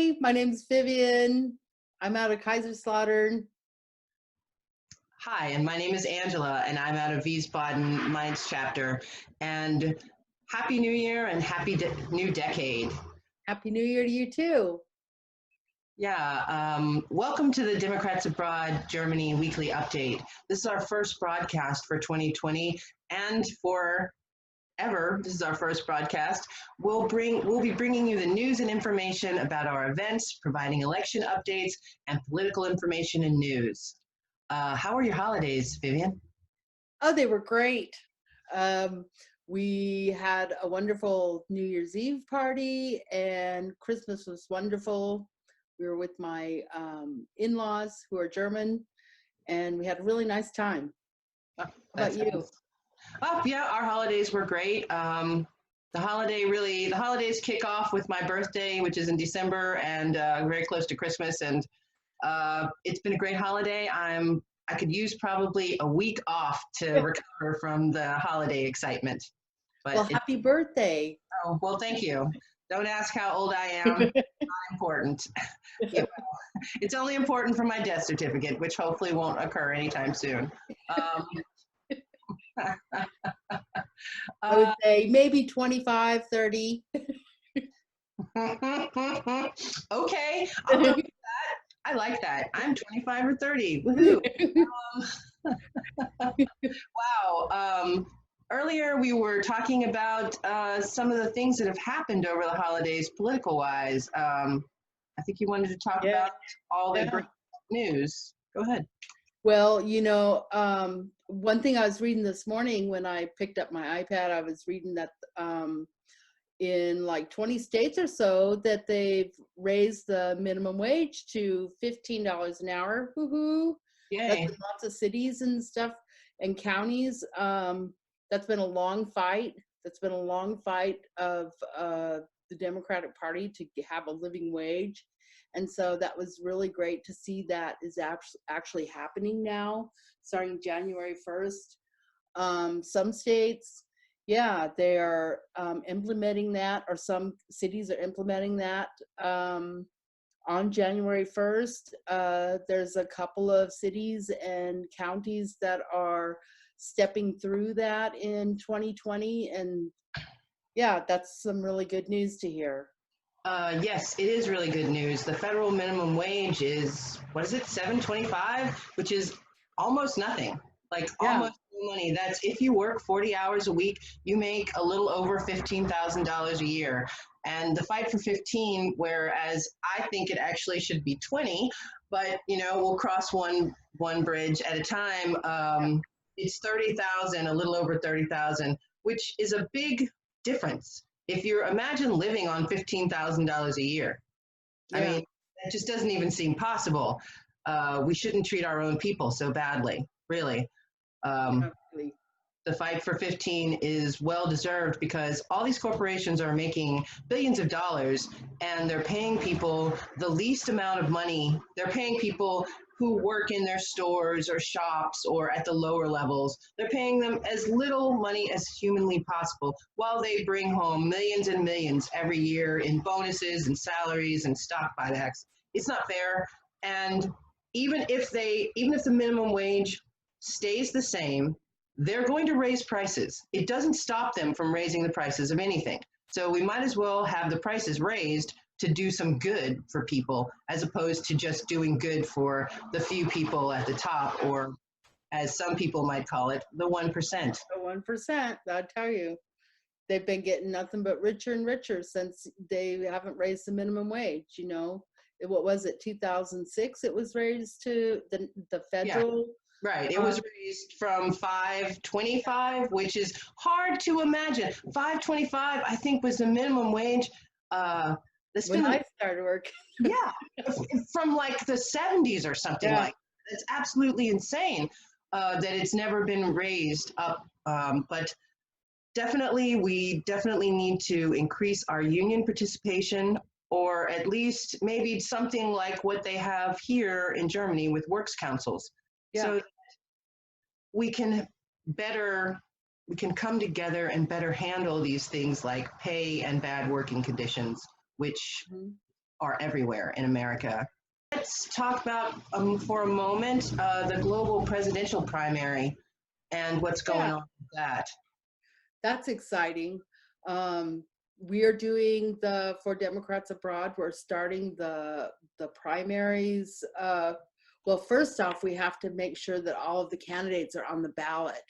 Hi, my name is Vivian. I'm out of Kaiserslautern. Hi, and my name is Angela, and I'm out of Wiesbaden, Munich Chapter. And Happy New Year and Happy New Decade. Happy New Year to you too. Yeah, welcome to the Democrats Abroad Germany Weekly Update. This is our first broadcast for 2020 and forever. This is our first broadcast. We'll be bringing you the news and information about our events, providing election updates, and political information and news. How were your holidays, Vivian? Oh, they were great. We had a wonderful New Year's Eve party, and Christmas was wonderful. We were with my in-laws who are German, and we had a really nice time. How about you? Oh, yeah, our holidays were great. The holidays kick off with my birthday, which is in December, and very close to Christmas. And it's been a great holiday. I could use probably a week off to recover from the holiday excitement. But well, happy birthday. Oh, well, thank you. Don't ask how old I am. It's not important. It's only important for my death certificate, which hopefully won't occur anytime soon. I would say maybe 25, 30. Okay, I'll go with that. I like that. I'm 25 or 30. Woohoo! Wow. Earlier we were talking about some of the things that have happened over the holidays, political-wise. I think you wanted to talk about all the news. Go ahead. Well, you know, one thing I was reading this morning when I picked up my iPad, I was reading that in like 20 states or so that they've raised the minimum wage to $15 an hour. Woohoo! Yay! That's in lots of cities and stuff and counties. That's been a long fight. That's been a long fight of the Democratic Party to have a living wage. And so that was really great to see that is actually happening now, starting January 1st. Some states, yeah, they are implementing that, or some cities are implementing that on January 1st. There's a couple of cities and counties that are stepping through that in 2020. And yeah, that's some really good news to hear. Yes, it is really good news. The federal minimum wage is, what is it, $7.25, which is almost nothing, like almost no money. That's if you work 40 hours a week, you make a little over $15,000 a year. And the fight for 15, whereas I think it actually should be 20, but you know, we'll cross one bridge at a time. It's 30,000, a little over 30,000, which is a big difference. If you imagine living on $15,000 a year, I mean, that just doesn't even seem possible. We shouldn't treat our own people so badly, really. The fight for 15 is well deserved because all these corporations are making billions of dollars and they're paying people the least amount of money. They're paying people who work in their stores or shops or at the lower levels. They're paying them as little money as humanly possible while they bring home millions and millions every year in bonuses and salaries and stock buybacks. It's not fair. And even if the minimum wage stays the same, they're going to raise prices. It doesn't stop them from raising the prices of anything. So we might as well have the prices raised to do some good for people as opposed to just doing good for the few people at the top, or as some people might call it, the 1%. The 1%, I'll tell you. They've been getting nothing but richer and richer since they haven't raised the minimum wage, you know. What was it, 2006 it was raised to the federal? Yeah, right, it was raised from $5.25, which is hard to imagine. $5.25, I think, was the minimum wage. When I started working. Yeah, from like the 70s or something like that. It's absolutely insane that it's never been raised up. But we definitely need to increase our union participation, or at least maybe something like what they have here in Germany with works councils. So that we can come together and better handle these things like pay and bad working conditions, which are everywhere in America. Let's talk about, for a moment, the global presidential primary and what's going on with that. That's exciting. We are doing for Democrats abroad, we're starting the primaries. Well, first off, we have to make sure that all of the candidates are on the ballot,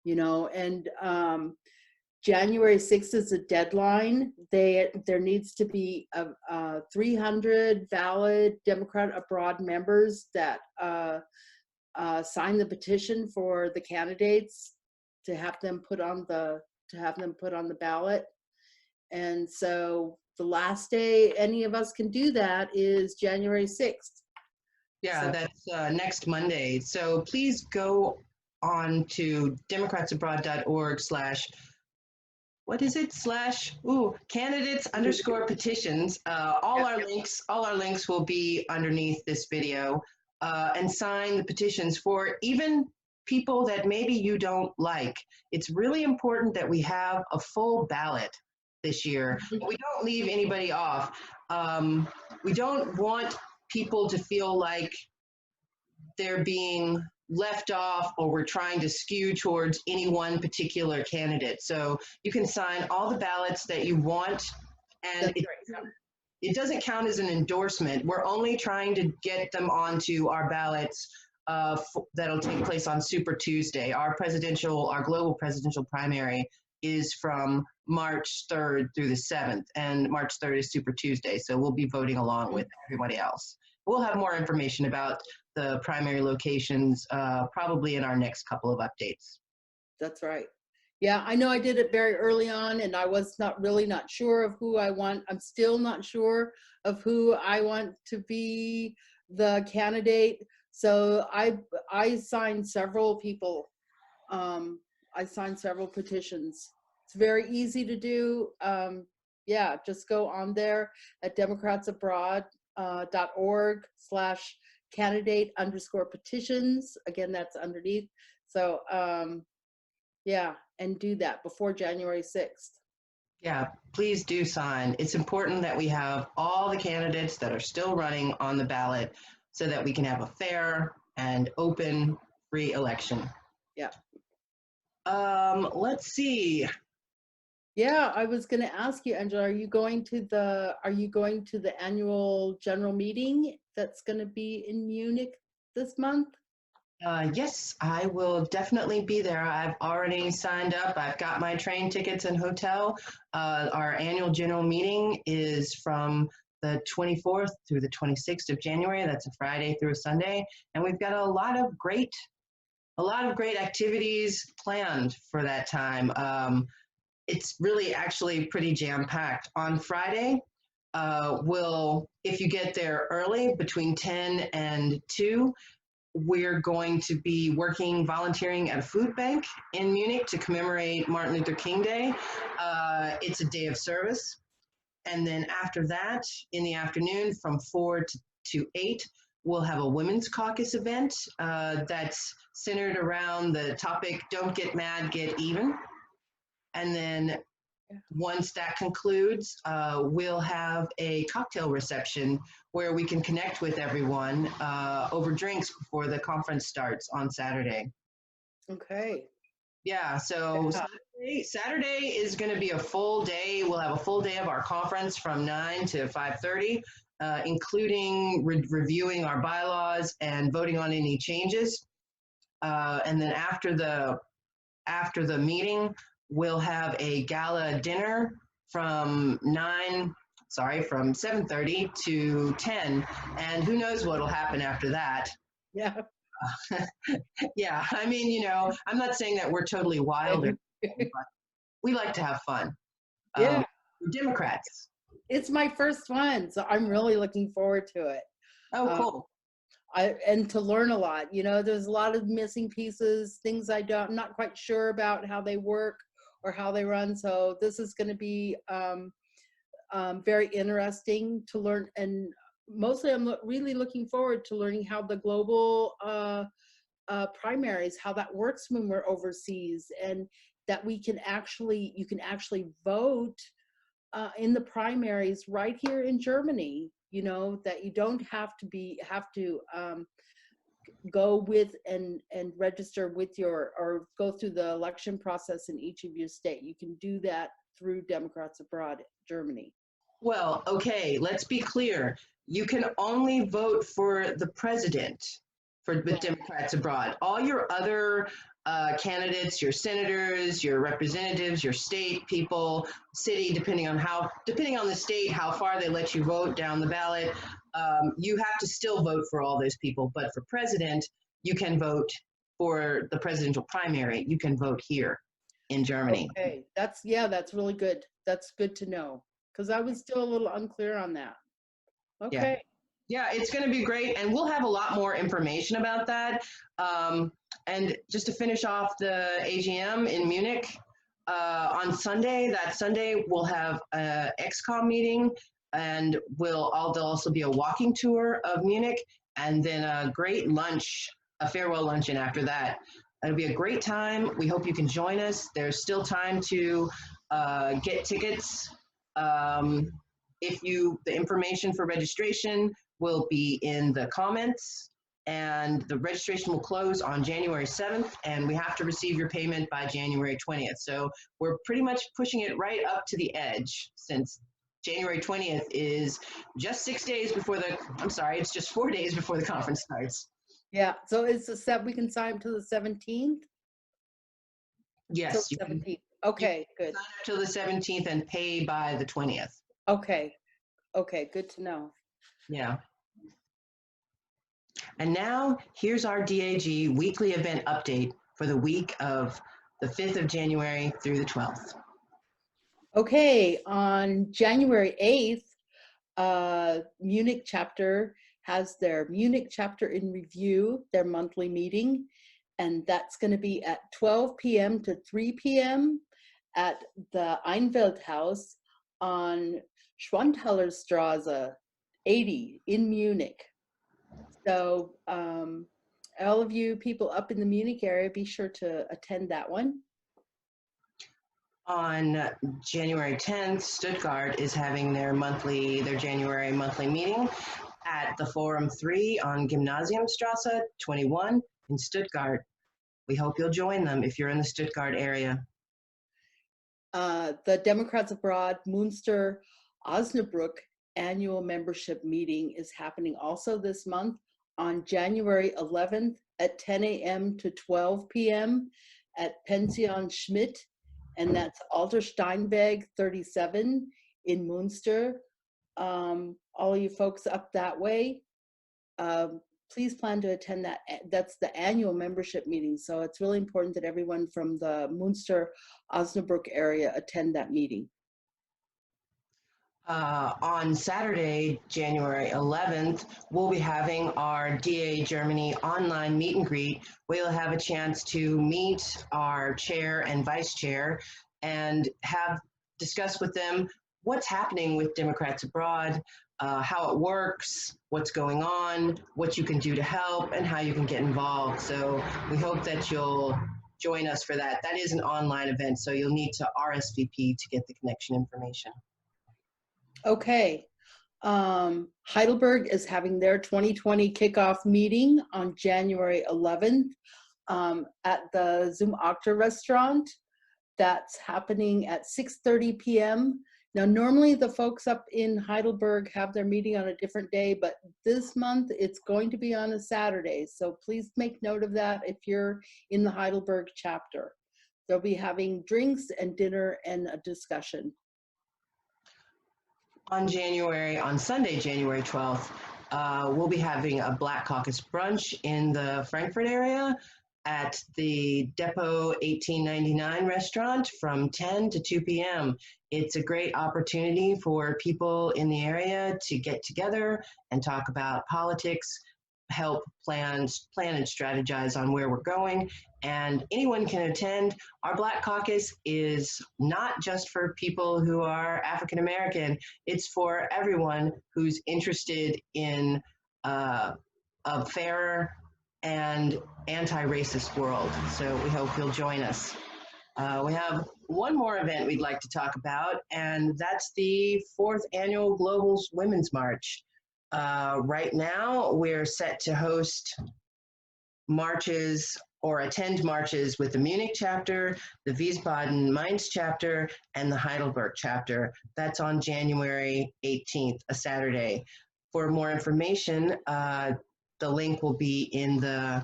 you know, and January 6th is a deadline. There needs to be 300 valid Democrat abroad members that sign the petition for the candidates to have them put on the ballot. And so the last day any of us can do that is January 6th. Yeah, So that's next Monday. So please go on to democratsabroad.org /candidates_petitions. All our links will be underneath this video, and sign the petitions for even people that maybe you don't like. It's really important that we have a full ballot this year. We don't leave anybody off. We don't want people to feel like they're being left off or we're trying to skew towards any one particular candidate. So you can sign all the ballots that you want, and it doesn't count as an endorsement. We're only trying to get them onto our ballots that'll take place on Super Tuesday. Our global presidential primary is from March 3rd through the 7th, and March 3rd is Super Tuesday, so we'll be voting along with everybody else. We'll have more information about the primary locations probably in our next couple of updates. that's right. Yeah, I know I did it very early on, and I was not sure of who I want. I'm still not sure of who I want to be the candidate. So I signed several people. I signed several petitions. It's very easy to do. Yeah, just go on there at democratsabroad.org /candidate_petitions. Again, that's underneath. So yeah, and do that before January 6th. Yeah, please do sign. It's important that we have all the candidates that are still running on the ballot so that we can have a fair and open, free election. Yeah. Let's see. Yeah, I was going to ask you, Angela, are you going to the annual general meeting that's going to be in Munich this month? Yes, I will definitely be there. I've already signed up. I've got my train tickets and hotel. Our annual general meeting is from the 24th through the 26th of January. That's a Friday through a Sunday. And we've got a lot of great activities planned for that time. It's really actually pretty jam-packed. On Friday, if you get there early, between 10 and 2, we're going to be volunteering at a food bank in Munich to commemorate Martin Luther King Day. It's a day of service. And then after that, in the afternoon from 4 to 8, we'll have a women's caucus event that's centered around the topic, Don't Get Mad, Get Even. And then once that concludes, we'll have a cocktail reception where we can connect with everyone over drinks before the conference starts on Saturday. Okay. Yeah, so Saturday is going to be a full day. We'll have a full day of our conference from 9 to 5:30, including reviewing our bylaws and voting on any changes. And then after the meeting, we'll have a gala dinner from 7:30 to 10, and who knows what'll happen after that. Yeah. Yeah, I mean, I'm not saying that we're totally wild, but we like to have fun. Yeah. We're Democrats. It's my first one, so I'm really looking forward to it. Oh, cool. And to learn a lot. There's a lot of missing pieces, things I'm not quite sure about how they work or how they run. So this is going to be very interesting to learn. And mostly I'm really looking forward to learning how the global primaries, how that works when we're overseas, and that you can actually vote in the primaries right here in Germany. you know, that you don't have to go with and register with or go through the election process in each of your state. You can do that through Democrats Abroad Germany. Well, okay, let's be clear. You can only vote for the president with Democrats Abroad. All your other candidates, your senators, your representatives, your state people, city, depending on the state, how far they let you vote down the ballot, you have to still vote for all those people. But for president, you can vote for the presidential primary. You can vote here in Germany. Okay, that's really good. That's good to know, because I was still a little unclear on that. Okay. Yeah, it's going to be great, and we'll have a lot more information about that. And just to finish off the AGM in Munich, on Sunday, we'll have an XCOM meeting, and there'll also be a walking tour of Munich, and then a great lunch, a farewell luncheon after that. It'll be a great time. We hope you can join us. There's still time to get tickets. The information for registration will be in the comments, and the registration will close on January 7th, and we have to receive your payment by January 20th. So we're pretty much pushing it right up to the edge, since January 20th is just 6 days before it's just 4 days before the conference starts. Yeah, so we can sign up to the 17th? Yes. So 17th. Okay, good. Sign up till the 17th and pay by the 20th. Okay, good to know. Yeah. And now here's our DAG weekly event update for the week of the 5th of January through the 12th. Okay, on January 8th, Munich Chapter has their Munich Chapter in Review, their monthly meeting, and that's going to be at 12 p.m. to 3 p.m. at the EinWeltHaus on Schwanthalerstrasse 80 in Munich. So all of you people up in the Munich area, be sure to attend that one. On January 10th, Stuttgart is having their January monthly meeting at the Forum 3 on Gymnasiumstraße 21 in Stuttgart. We hope you'll join them if you're in the Stuttgart area. The Democrats Abroad Münster Osnabrück annual membership meeting is happening also this month on January 11th at 10 a.m. to 12 p.m. at Pension Schmidt, and that's Alter Steinweg 37 in Münster. All you folks up that way, please plan to attend that. That's the annual membership meeting, so it's really important that everyone from the Münster Osnabrück area attend that meeting. On Saturday, January 11th, we'll be having our DA Germany online meet and greet, where you'll have a chance to meet our chair and vice chair and discuss with them what's happening with Democrats Abroad, how it works, what's going on, what you can do to help, and how you can get involved. So we hope that you'll join us for that. That is an online event, so you'll need to RSVP to get the connection information. Okay, Heidelberg is having their 2020 kickoff meeting on January 11th at the Zum Octa restaurant. That's happening at 6:30 p.m. Now, normally the folks up in Heidelberg have their meeting on a different day, but this month it's going to be on a Saturday. So please make note of that if you're in the Heidelberg chapter. They'll be having drinks and dinner and a discussion. On Sunday, January 12th, we'll be having a Black Caucus brunch in the Frankfurt area at the Depot 1899 restaurant from 10 to 2 p.m. It's a great opportunity for people in the area to get together and talk about politics, help plan and strategize on where we're going, and anyone can attend. Our Black Caucus is not just for people who are African American, it's for everyone who's interested in a fairer and anti-racist world. So we hope you'll join us. We have one more event we'd like to talk about, and that's the 4th Annual Global Women's March. Right now, we're set to host marches or attend marches with the Munich Chapter, the Wiesbaden-Mainz Chapter, and the Heidelberg Chapter. That's on January 18th, a Saturday. For more information, the link will be in the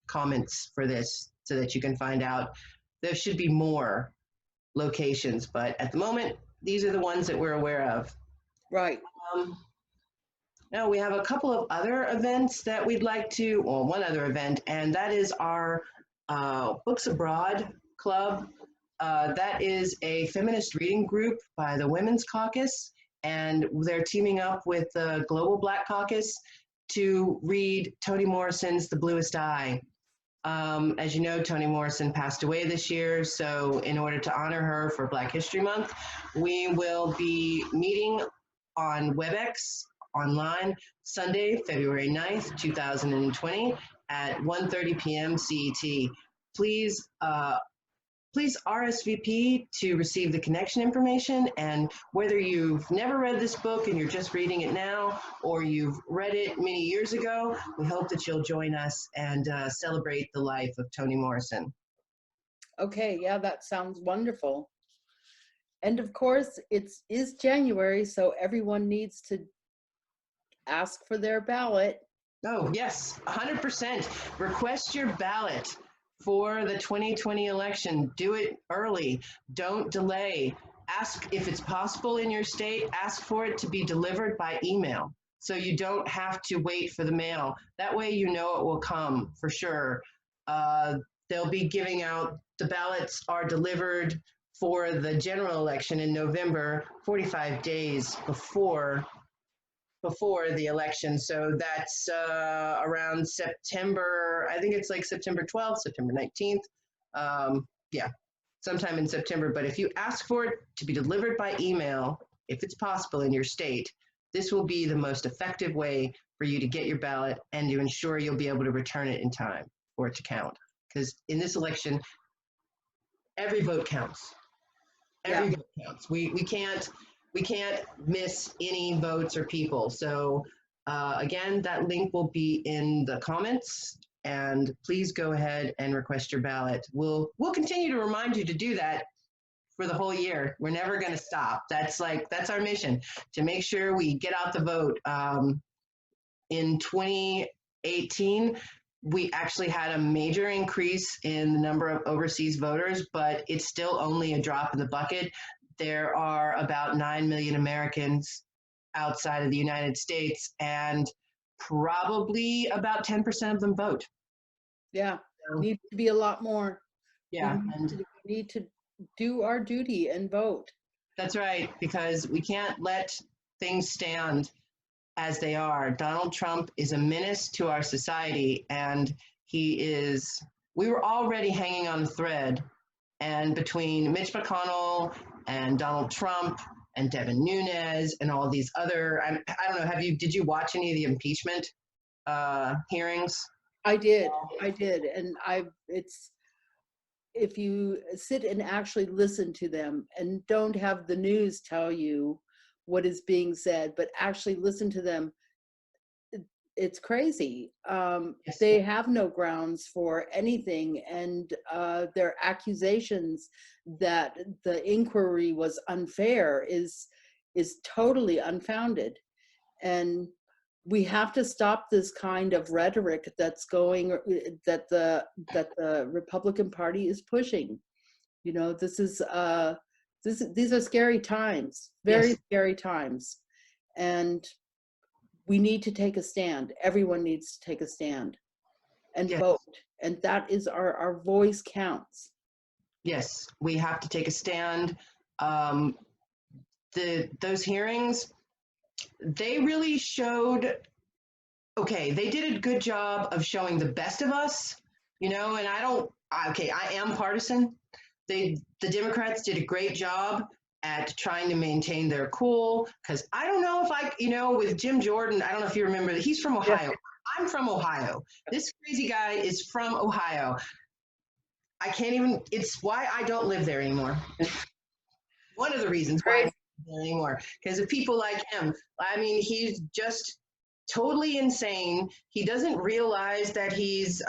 comments for this so that you can find out. There should be more locations, but at the moment, these are the ones that we're aware of. Right. Now we have a couple of other events that we'd like to, well, one other event, and that is our Books Abroad Club. That is a feminist reading group by the Women's Caucus, and they're teaming up with the Global Black Caucus to read Toni Morrison's The Bluest Eye. As you know, Toni Morrison passed away this year, so in order to honor her for Black History Month, we will be meeting on WebEx online Sunday, February 9th, 2020 at 1:30 p.m. CET. Please RSVP to receive the connection information, and whether you've never read this book and you're just reading it now, or you've read it many years ago, we hope that you'll join us and celebrate the life of Toni Morrison. Okay, yeah, that sounds wonderful. And of course, it is January, so everyone needs to ask for their ballot. Oh, yes, 100%. Request your ballot for the 2020 election. Do it early. Don't delay. Ask if it's possible in your state, ask for it to be delivered by email, so you don't have to wait for the mail. That way you know it will come for sure. They'll be giving out, the ballots are delivered for the general election in November, 45 days before the election. So that's around September, I think it's like September 12th, September 19th. Yeah, sometime in September. But if you ask for it to be delivered by email, if it's possible in your state, this will be the most effective way for you to get your ballot and to ensure you'll be able to return it in time for it to count. Because in this election, every vote counts. Every vote counts. We can't miss any votes or people. So again, that link will be in the comments, and please go ahead and request your ballot. We'll continue to remind you to do that for the whole year. We're never going to stop. That's our mission, to make sure we get out the vote. In 2018, we actually had a major increase in the number of overseas voters, but it's still only a drop in the bucket. There are about 9 million Americans outside of the United States, and probably about 10% of them vote. Yeah, needs to be a lot more. Yeah, we need to do our duty and vote. That's right, because we can't let things stand as they are. Donald Trump is a menace to our society, and we were already hanging on the thread, and between Mitch McConnell and Donald Trump and Devin Nunes and all these other, I don't know, did you watch any of the impeachment hearings? I did, and if you sit and actually listen to them and don't have the news tell you what is being said, but actually listen to them, it's crazy. Yes. They have no grounds for anything, and their accusations that the inquiry was unfair is totally unfounded. And we have to stop this kind of rhetoric that's going, that the Republican Party is pushing. You know, these are scary times, very scary times, and we need to take a stand. Everyone needs to take a stand and vote, and that is our voice counts. Yes, we have to take a stand. Those hearings, they really showed, they did a good job of showing the best of us, you know, and I am partisan. The Democrats did a great job at trying to maintain their cool, because I don't know if with Jim Jordan, I don't know if you remember that he's from Ohio. Yeah. I'm from Ohio. This crazy guy is from Ohio. It's why I don't live there anymore. One of the reasons why I don't live there anymore, because of people like him. I mean, he's just totally insane. He doesn't realize that he's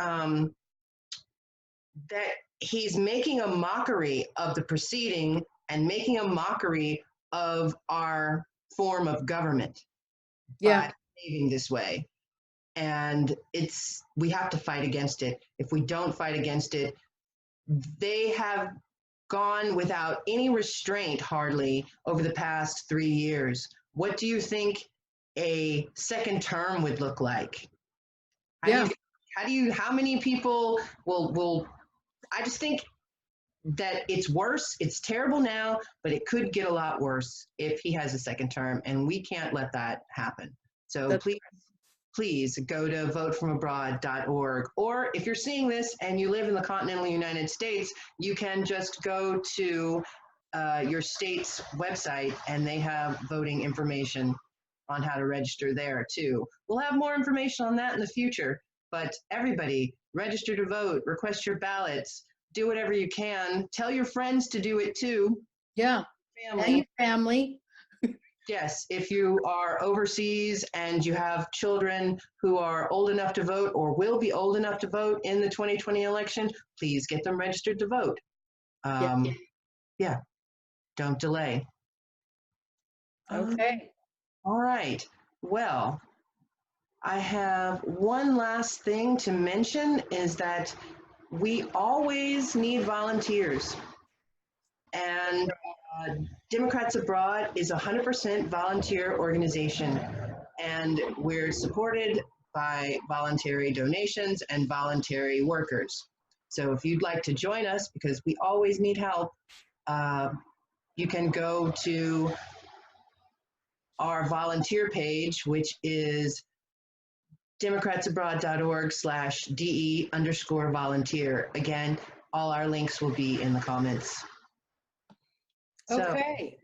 making a mockery of the proceeding and making a mockery of our form of government by behaving this way. And we have to fight against it. If we don't fight against it, they have gone without any restraint hardly over the past 3 years. What do you think a second term would look like? How many people will I just think that it's worse. It's terrible now, but it could get a lot worse if he has a second term, and we can't let that happen. So please go to votefromabroad.org, or if you're seeing this and you live in the continental United States, you can just go to your state's website, and they have voting information on how to register there too. We'll have more information on that in the future, but everybody, register to vote, request your ballots, do whatever you can. Tell your friends to do it too. Yeah. Family. Yes, if you are overseas and you have children who are old enough to vote or will be old enough to vote in the 2020 election, please get them registered to vote. Yeah, don't delay. Okay. All right. Well, I have one last thing to mention, is that we always need volunteers. And Democrats Abroad is a 100% volunteer organization, and we're supported by voluntary donations and voluntary workers. So if you'd like to join us, because we always need help, you can go to our volunteer page, which is democratsabroad.org/DE_volunteer. Again, all our links will be in the comments. Okay.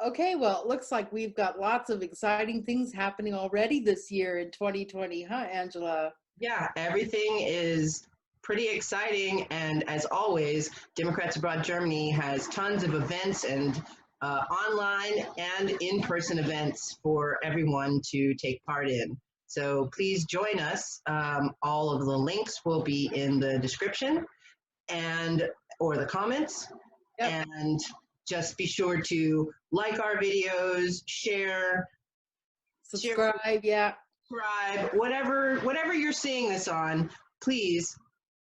Okay, well, it looks like we've got lots of exciting things happening already this year in 2020, huh, Angela? Yeah, everything is pretty exciting. And as always, Democrats Abroad Germany has tons of events and online and in-person events for everyone to take part in. So please join us. All of the links will be in the description or the comments. Yep. And just be sure to like our videos, share, subscribe, subscribe, whatever you're seeing this on, please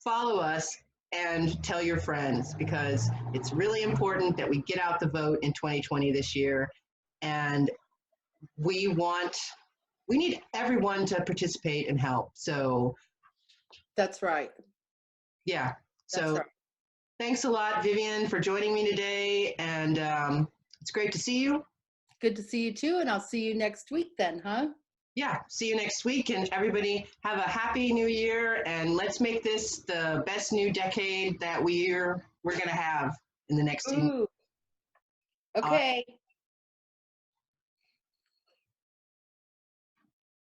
follow us and tell your friends, because it's really important that we get out the vote in 2020 this year. And we need everyone to participate and help. So that's right. Yeah. So thanks a lot, Vivian, for joining me today. And it's great to see you. Good to see you too. And I'll see you next week then, huh? Yeah, see you next week, and everybody have a happy new year, and let's make this the best new decade that we're going to have in the next 2 years. Okay.